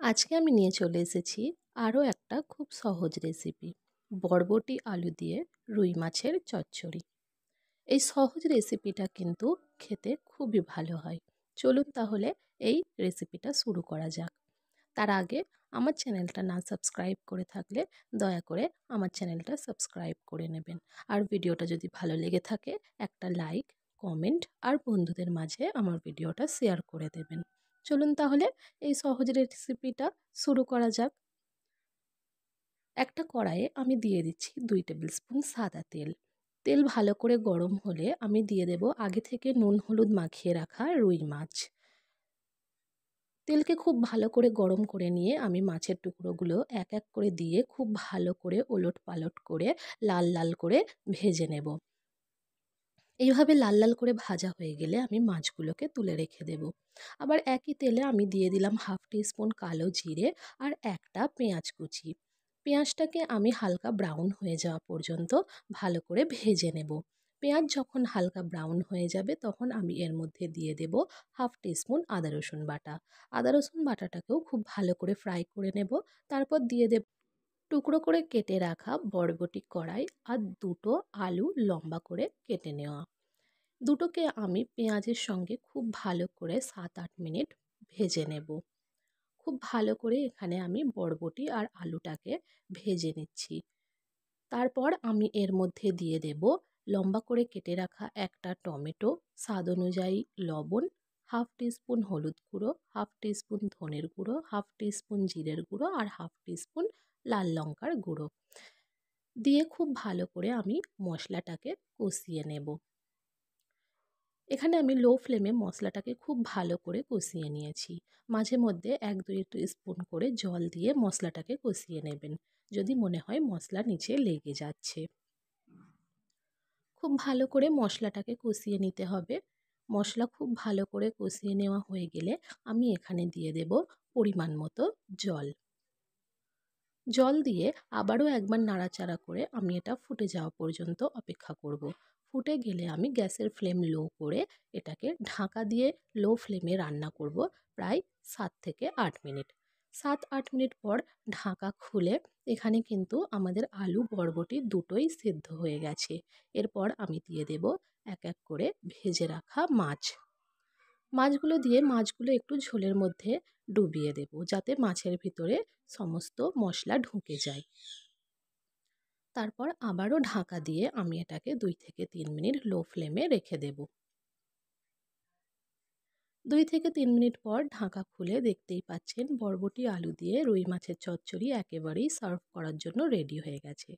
আজকে আমি নিয়ে চলে এসেছি আরও একটা খুব সহজ রেসিপি, বরবটি আলু দিয়ে রুই মাছের চচ্চড়ি। এই সহজ রেসিপিটা কিন্তু খেতে খুবই ভালো হয়। চলুন তাহলে এই রেসিপিটা শুরু করা যাক। তার আগে আমার চ্যানেলটা না সাবস্ক্রাইব করে থাকলে দয়া করে আমার চ্যানেলটা সাবস্ক্রাইব করে নেবেন। আর ভিডিওটা যদি ভালো লেগে থাকে একটা লাইক, কমেন্ট আর বন্ধুদের মাঝে আমার ভিডিওটা শেয়ার করে দেবেন। চলুন তাহলে এই সহজ রেসিপিটা শুরু করা যাক। একটা কড়াইয়ে আমি দিয়ে দিচ্ছি 2 টেবিল স্পুন সাদা তেল। তেল ভালো করে গরম হলে আমি দিয়ে দেব আগে থেকে নুন হলুদ মাখিয়ে রাখা রুই মাছ। তেলকে খুব ভালো করে গরম করে নিয়ে আমি মাছের টুকরোগুলো এক এক করে দিয়ে খুব ভালো করে ওলট পালট করে লাল লাল করে ভেজে নেব। এইভাবে লাল লাল করে ভাজা হয়ে গেলে আমি মাছগুলোকে তুলে রেখে দেব। আবার একই তেলে আমি দিয়ে দিলাম হাফ টিস্পুন কালো জিরে আর একটা পেঁয়াজ কুচি। পেঁয়াজটাকে আমি হালকা ব্রাউন হয়ে যাওয়া পর্যন্ত ভালো করে ভেজে নেব। পেঁয়াজ যখন হালকা ব্রাউন হয়ে যাবে তখন আমি এর মধ্যে দিয়ে দেব হাফ টিস্পুন আদা রসুন বাটা। আদা রসুন বাটাটাকেও খুব ভালো করে ফ্রাই করে নেব। তারপর দিয়ে দেব টুকরো করে কেটে রাখা বরবটি কড়াই আর দুটো আলু লম্বা করে কেটে নেওয়া। দুটোকে আমি পেঁয়াজের সঙ্গে খুব ভালো করে 7-8 মিনিট ভেজে নেব। খুব ভালো করে এখানে আমি বরবটি আর আলুটাকে ভেজে নিচ্ছি। তারপর আমি এর মধ্যে দিয়ে দেব লম্বা করে কেটে রাখা একটা টমেটো, স্বাদ অনুযায়ী লবণ, হাফ টিস্পুন হলুদ গুঁড়ো, হাফ টিস্পুন ধনের গুঁড়ো, হাফ টিস্পুন জিরের গুঁড়ো আর হাফ টিস্পুন লাল লঙ্কার গুঁড়ো দিয়ে খুব ভালো করে আমি মশলাটাকে কষিয়ে নেব। এখানে আমি লো ফ্লেমে মশলাটাকে খুব ভালো করে কষিয়ে নিয়েছি। মাঝে মধ্যে 1-2 স্পুন করে জল দিয়ে মশলাটাকে কষিয়ে নেবেন যদি মনে হয় মশলা নিচে লেগে যাচ্ছে। খুব ভালো করে মশলাটাকে কষিয়ে নিতে হবে। মশলা খুব ভালো করে কষিয়ে নেওয়া হয়ে গেলে আমি এখানে দিয়ে দেব পরিমাণ মতো জল। জল দিয়ে আবারও একবার নাড়াচাড়া করে আমি এটা ফুটে যাওয়া পর্যন্ত অপেক্ষা করব। ফুটে গেলে আমি গ্যাসের ফ্লেম লো করে এটাকে ঢাকা দিয়ে লো ফ্লেমে রান্না করব প্রায় 7 থেকে 8 মিনিট। 7-8 মিনিট পর ঢাকা খুলে এখানে কিন্তু আমাদের আলু বরবটি দুটোই সেদ্ধ হয়ে গেছে। এরপর আমি দিয়ে দেব এক এক করে ভেজে রাখা মাছ। মাছগুলো দিয়ে মাছগুলো একটু ঝোলের মধ্যে ডুবিয়ে দেব যাতে মাছের ভিতরে সমস্ত মশলা ঢুকে যায়। তারপর আবারও ঢাকা দিয়ে আমি এটাকে 2 থেকে 3 মিনিট লো ফ্লেমে রেখে দেব। 2 থেকে 3 মিনিট পর ঢাকা খুলে দেখতেই পাচ্ছেন বরবটি আলু দিয়ে রুই মাছের চচ্চড়ি একেবারেই সার্ভ করার জন্য রেডি হয়ে গেছে।